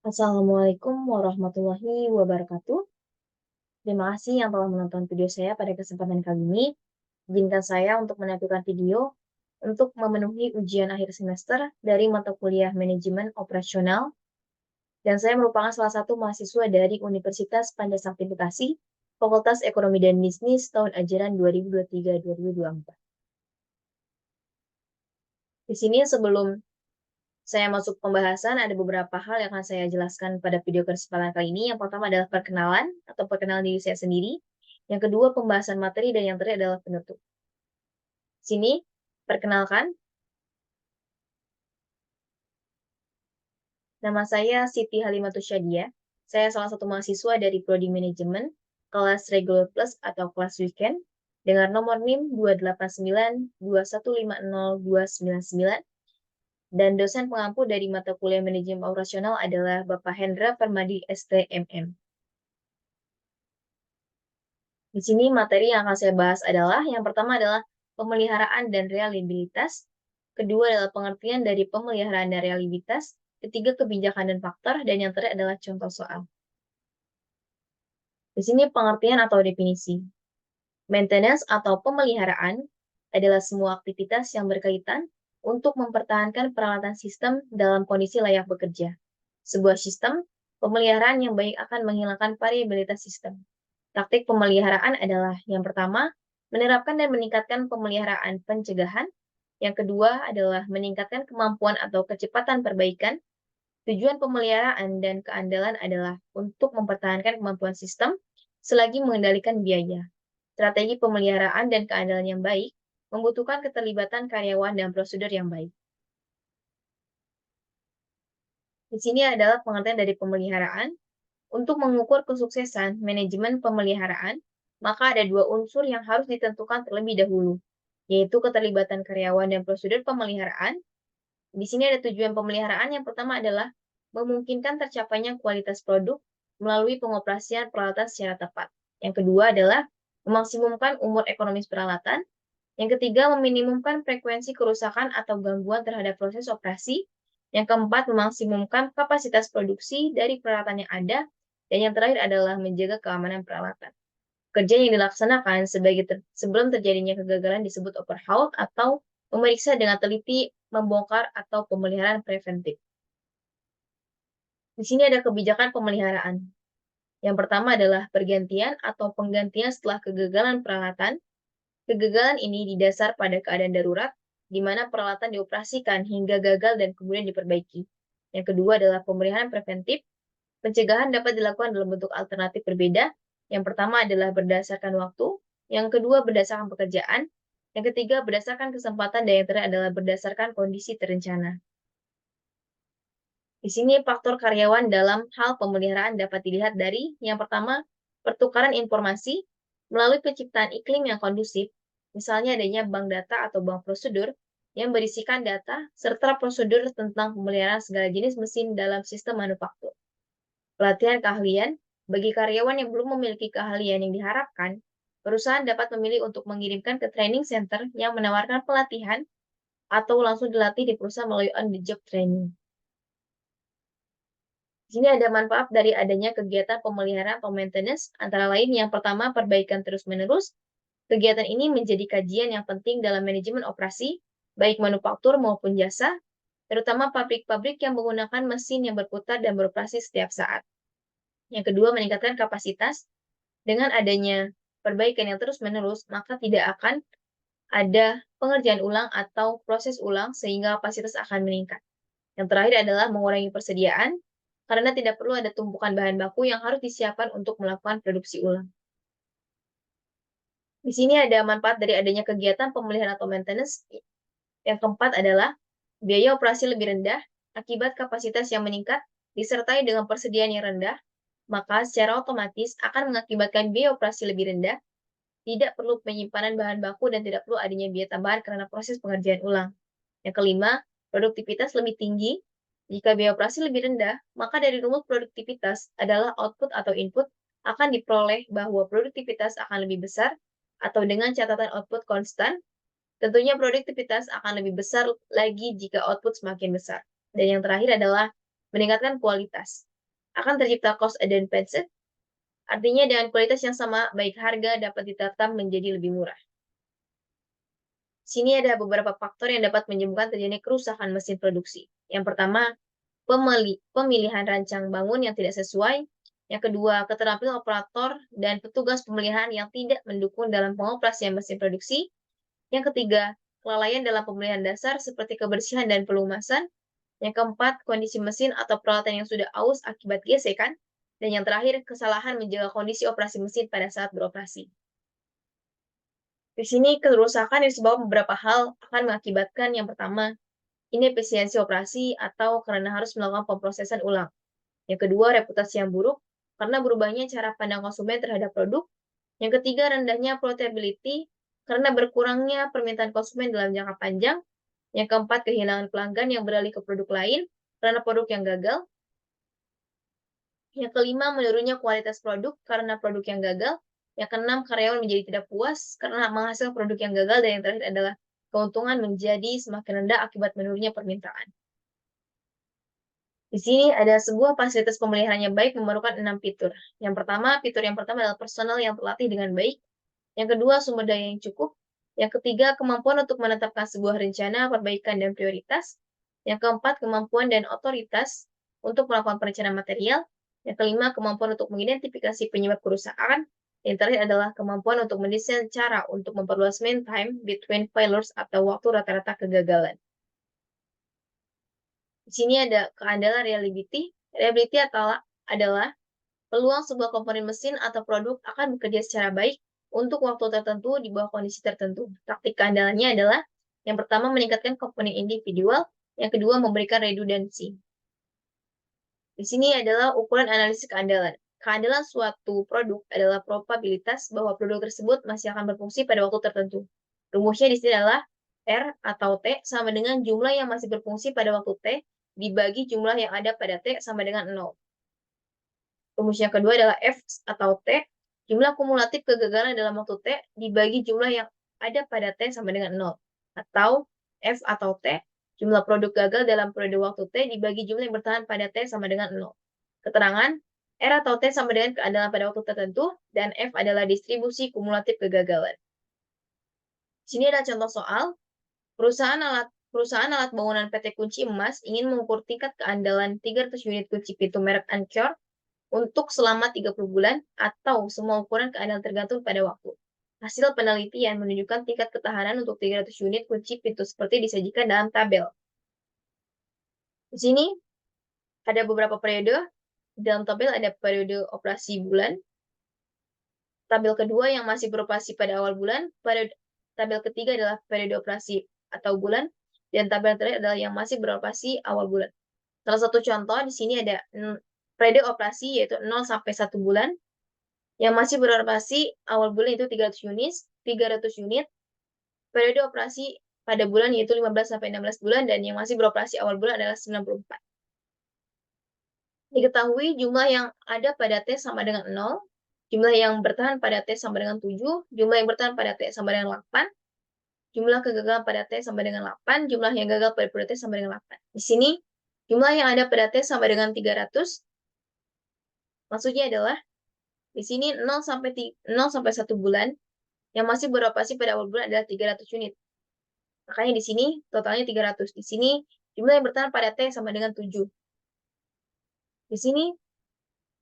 Assalamualaikum warahmatullahi wabarakatuh. Terima kasih yang telah menonton video saya pada kesempatan kali ini. Izinkan saya untuk menampilkan video untuk memenuhi ujian akhir semester dari mata kuliah Manajemen Operasional, dan saya merupakan salah satu mahasiswa dari Universitas Pancasila Bekasi, Fakultas Ekonomi dan Bisnis tahun ajaran 2023-2024. Di sini sebelum saya masuk pembahasan, ada beberapa hal yang akan saya jelaskan pada video kesempatan kali ini. Yang pertama adalah perkenalan atau perkenalan diri saya sendiri. Yang kedua, pembahasan materi, dan yang terakhir adalah penutup. Sini, perkenalkan, nama saya Siti Halimatus Syadia. Saya salah satu mahasiswa dari Prodi Manajemen, kelas Regular Plus atau kelas Weekend, dengan nomor NIM 28921502299. Dan dosen pengampu dari mata kuliah Manajemen Operasional adalah Bapak Hendra Permadi STMM. Di sini materi yang akan saya bahas adalah, yang pertama adalah pemeliharaan dan reliabilitas, kedua adalah pengertian dari pemeliharaan dan reliabilitas, ketiga kebijakan dan faktor, dan yang terakhir adalah contoh soal. Di sini pengertian atau definisi. Maintenance atau pemeliharaan adalah semua aktivitas yang berkaitan untuk mempertahankan peralatan sistem dalam kondisi layak bekerja. Sebuah sistem pemeliharaan yang baik akan menghilangkan variabilitas sistem. Taktik pemeliharaan adalah, yang pertama, menerapkan dan meningkatkan pemeliharaan pencegahan. Yang kedua adalah meningkatkan kemampuan atau kecepatan perbaikan. Tujuan pemeliharaan dan keandalan adalah untuk mempertahankan kemampuan sistem selagi mengendalikan biaya. Strategi pemeliharaan dan keandalan yang baik membutuhkan keterlibatan karyawan dan prosedur yang baik. Di sini adalah pengertian dari pemeliharaan. Untuk mengukur kesuksesan manajemen pemeliharaan, maka ada dua unsur yang harus ditentukan terlebih dahulu, yaitu keterlibatan karyawan dan prosedur pemeliharaan. Di sini ada tujuan pemeliharaan. Yang pertama adalah memungkinkan tercapainya kualitas produk melalui pengoperasian peralatan secara tepat. Yang kedua adalah memaksimumkan umur ekonomis peralatan. Yang ketiga, meminimumkan frekuensi kerusakan atau gangguan terhadap proses operasi. Yang keempat, memaksimumkan kapasitas produksi dari peralatan yang ada. Dan yang terakhir adalah menjaga keamanan peralatan. Kerja yang dilaksanakan sebelum terjadinya kegagalan disebut overhaul atau memeriksa dengan teliti, membongkar, atau pemeliharaan preventif. Di sini ada kebijakan pemeliharaan. Yang pertama adalah pergantian atau penggantian setelah kegagalan peralatan. Kegagalan ini didasar pada keadaan darurat, di mana peralatan dioperasikan hingga gagal dan kemudian diperbaiki. Yang kedua adalah pemeliharaan preventif. Pencegahan dapat dilakukan dalam bentuk alternatif berbeda. Yang pertama adalah berdasarkan waktu, yang kedua berdasarkan pekerjaan, yang ketiga berdasarkan kesempatan, dan yang terakhir adalah berdasarkan kondisi terencana. Di sini faktor karyawan dalam hal pemeliharaan dapat dilihat dari, yang pertama, pertukaran informasi melalui penciptaan iklim yang kondusif, misalnya adanya bank data atau bank prosedur yang berisikan data serta prosedur tentang pemeliharaan segala jenis mesin dalam sistem manufaktur. Pelatihan keahlian, bagi karyawan yang belum memiliki keahlian yang diharapkan, perusahaan dapat memilih untuk mengirimkan ke training center yang menawarkan pelatihan atau langsung dilatih di perusahaan melalui on-the-job training. Di sini ada manfaat dari adanya kegiatan pemeliharaan atau maintenance, antara lain yang pertama perbaikan terus-menerus. Kegiatan ini menjadi kajian yang penting dalam manajemen operasi, baik manufaktur maupun jasa, terutama pabrik-pabrik yang menggunakan mesin yang berputar dan beroperasi setiap saat. Yang kedua, meningkatkan kapasitas. Dengan adanya perbaikan yang terus-menerus, maka tidak akan ada pengerjaan ulang atau proses ulang sehingga kapasitas akan meningkat. Yang terakhir adalah mengurangi persediaan, karena tidak perlu ada tumpukan bahan baku yang harus disiapkan untuk melakukan produksi ulang. Di sini ada manfaat dari adanya kegiatan pemeliharaan atau maintenance. Yang keempat adalah biaya operasi lebih rendah akibat kapasitas yang meningkat disertai dengan persediaan yang rendah, maka secara otomatis akan mengakibatkan biaya operasi lebih rendah, tidak perlu penyimpanan bahan baku, dan tidak perlu adanya biaya tambahan karena proses pengerjaan ulang. Yang kelima, produktivitas lebih tinggi. Jika biaya operasi lebih rendah, maka dari rumus produktivitas adalah output atau input akan diperoleh bahwa produktivitas akan lebih besar, atau dengan catatan output konstan, tentunya produktivitas akan lebih besar lagi jika output semakin besar. Dan yang terakhir adalah meningkatkan kualitas. akan tercipta cost advantage, artinya dengan kualitas yang sama, baik harga dapat ditata menjadi lebih murah. Sini ada beberapa faktor yang dapat menyebabkan terjadinya kerusakan mesin produksi. Yang pertama, pemilihan rancang bangun yang tidak sesuai. Yang kedua, keterampilan operator dan petugas pemeliharaan yang tidak mendukung dalam pengoperasian mesin produksi. Yang ketiga, kelalaian dalam pemeliharaan dasar seperti kebersihan dan pelumasan. Yang keempat, kondisi mesin atau peralatan yang sudah aus akibat gesekan. Dan yang terakhir, kesalahan menjaga kondisi operasi mesin pada saat beroperasi. Di sini kerusakan disebabkan beberapa hal akan mengakibatkan yang pertama, inefisiensi operasi atau karena harus melakukan pemrosesan ulang. Yang kedua, reputasi yang buruk karena berubahnya cara pandang konsumen terhadap produk. Yang ketiga, rendahnya profitability karena berkurangnya permintaan konsumen dalam jangka panjang. Yang keempat, kehilangan pelanggan yang beralih ke produk lain karena produk yang gagal. Yang kelima, menurunnya kualitas produk karena produk yang gagal. Yang keenam, karyawan menjadi tidak puas karena menghasilkan produk yang gagal. Dan yang terakhir adalah keuntungan menjadi semakin rendah akibat menurunnya permintaan. Di sini ada sebuah fasilitas pemeliharaan yang baik memerlukan 6 fitur. Fitur yang pertama adalah personal yang terlatih dengan baik. Yang kedua, sumber daya yang cukup. Yang ketiga, kemampuan untuk menetapkan sebuah rencana, perbaikan, dan prioritas. Yang keempat, kemampuan dan otoritas untuk melakukan perencanaan material. Yang kelima, kemampuan untuk mengidentifikasi penyebab kerusakan. Yang terakhir adalah kemampuan untuk mendesain cara untuk memperluas mean time between failures atau waktu rata-rata kegagalan. Di sini ada keandalan reliability. Reliability adalah peluang sebuah komponen mesin atau produk akan bekerja secara baik untuk waktu tertentu di bawah kondisi tertentu. Taktik keandalannya adalah yang pertama meningkatkan komponen individual, yang kedua memberikan redundancy. Di sini adalah ukuran analisis keandalan. Keandalan suatu produk adalah probabilitas bahwa produk tersebut masih akan berfungsi pada waktu tertentu. Rumusnya di sini adalah R atau T sama dengan jumlah yang masih berfungsi pada waktu T dibagi jumlah yang ada pada T sama dengan 0. Rumus yang kedua adalah F atau T, jumlah kumulatif kegagalan dalam waktu T dibagi jumlah yang ada pada T sama dengan 0. Atau F atau T, jumlah produk gagal dalam periode waktu T dibagi jumlah yang bertahan pada T sama dengan 0. Keterangan, R atau T sama dengan keandalan pada waktu tertentu, dan F adalah distribusi kumulatif kegagalan. Di sini ada contoh soal, perusahaan alat bangunan PT Kunci Emas ingin mengukur tingkat keandalan 300 unit kunci pintu merek Anchor untuk selama 30 bulan atau semua ukuran keandalan tergantung pada waktu. Hasil penelitian menunjukkan tingkat ketahanan untuk 300 unit kunci pintu seperti disajikan dalam tabel. Di sini ada beberapa periode. Dalam tabel ada periode operasi bulan. Tabel kedua yang masih beroperasi pada awal bulan. Tabel ketiga adalah periode operasi atau bulan. Dan tabel terakhir adalah yang masih beroperasi awal bulan. Salah satu contoh di sini ada periode operasi yaitu 0 sampai 1 bulan. Yang masih beroperasi awal bulan itu 300 unit. Periode operasi pada bulan yaitu 15 sampai 16 bulan dan yang masih beroperasi awal bulan adalah 94. Diketahui jumlah yang ada pada T sama dengan 0, jumlah yang bertahan pada T sama dengan 7, jumlah yang bertahan pada T sama dengan 8, jumlah kegagalan pada T sama dengan 8, jumlah yang gagal pada periode T sama dengan 8. Di sini, jumlah yang ada pada T sama dengan 300, maksudnya adalah di sini 0 sampai 1 bulan, yang masih beroperasi pada awal bulan adalah 300 unit. Makanya di sini totalnya 300. Di sini jumlah yang bertahan pada T sama dengan 7. Di sini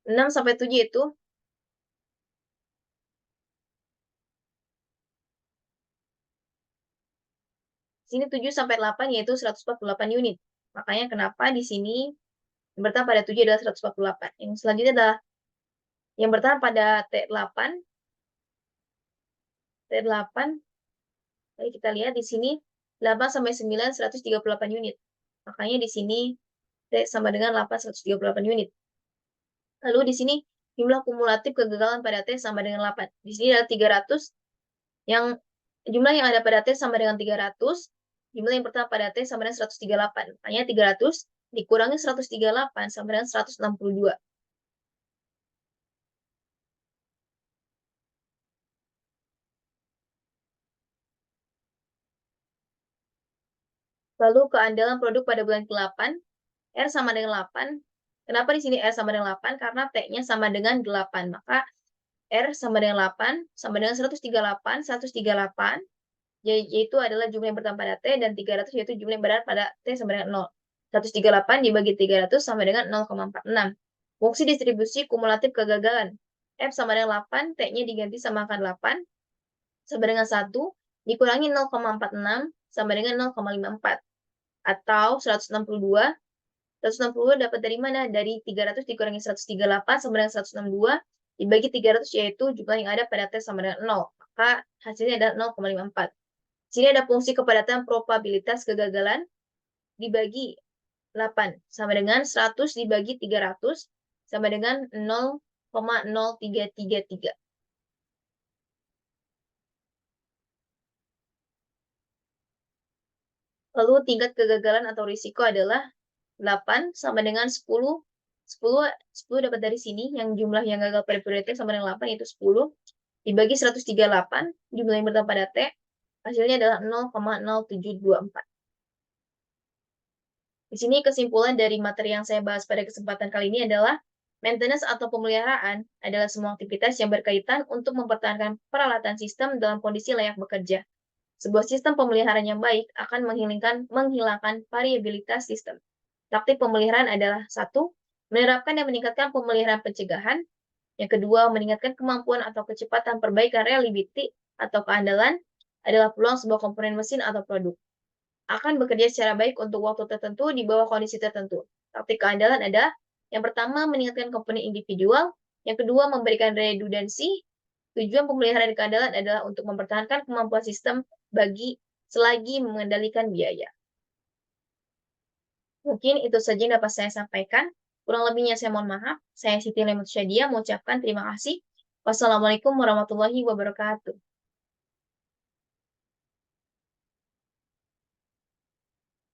6 sampai 7 itu sini 7 sampai 8 yaitu 148 unit. Makanya kenapa di sini yang bertahan pada 7 adalah 148. Yang selanjutnya adalah yang bertahan pada T8. T8, mari kita lihat di sini 8 sampai 9 138 unit. Makanya di sini T sama dengan 8 138 unit. Lalu di sini jumlah kumulatif kegagalan pada T sama dengan 8. Di sini ada 300 yang jumlah yang ada pada T sama dengan 300, jumlah yang bertahan pada T sama dengan 138. Makanya 300 dikurangi 138 sama dengan 162. Lalu keandalan produk pada bulan ke-8, R sama dengan 8, Kenapa di sini R sama dengan 8? Karena T-nya sama dengan 8. Maka R sama dengan 8, sama dengan 138, 138, yaitu adalah jumlah yang bertahan pada T, dan 300 yaitu jumlah yang berada pada T sama dengan 0. 138 dibagi 300 sama dengan 0,46. Fungsi distribusi kumulatif kegagalan. F sama dengan 8, T-nya diganti sama angka 8, sama dengan 1, dikurangi 0,46, sama dengan 0,54. Atau 162, 162 dapat dari mana? Dari 300 dikurangi 138 sama dengan 162, dibagi 300 yaitu jumlah yang ada pada T sama dengan 0. Maka hasilnya adalah 0,54. Di sini ada fungsi kepadatan probabilitas kegagalan dibagi 8 sama dengan 100 dibagi 300 sama dengan 0,0333. Lalu tingkat kegagalan atau risiko adalah 8 sama dengan 10. 10 dapat dari sini, yang jumlah yang gagal pada periode T sama dengan 8, yaitu 10. Dibagi 138, jumlah yang bertahan pada T, hasilnya adalah 0,0724. Di sini kesimpulan dari materi yang saya bahas pada kesempatan kali ini adalah, maintenance atau pemeliharaan adalah semua aktivitas yang berkaitan untuk mempertahankan peralatan sistem dalam kondisi layak bekerja. Sebuah sistem pemeliharaan yang baik akan menghilangkan variabilitas sistem. Taktik pemeliharaan adalah: 1. Menerapkan dan meningkatkan pemeliharaan pencegahan. Yang kedua, meningkatkan kemampuan atau kecepatan perbaikan reliability atau keandalan adalah peluang sebuah komponen mesin atau produk akan bekerja secara baik untuk waktu tertentu di bawah kondisi tertentu. Taktik keandalan adalah: yang pertama, meningkatkan komponen individual. Yang kedua, memberikan redundansi. Tujuan pemeliharaan keandalan adalah untuk mempertahankan kemampuan sistem selagi mengendalikan biaya. Mungkin itu saja yang dapat saya sampaikan. Kurang lebihnya saya mohon maaf. Saya Siti Lemus Syadia mengucapkan terima kasih. Wassalamualaikum warahmatullahi wabarakatuh.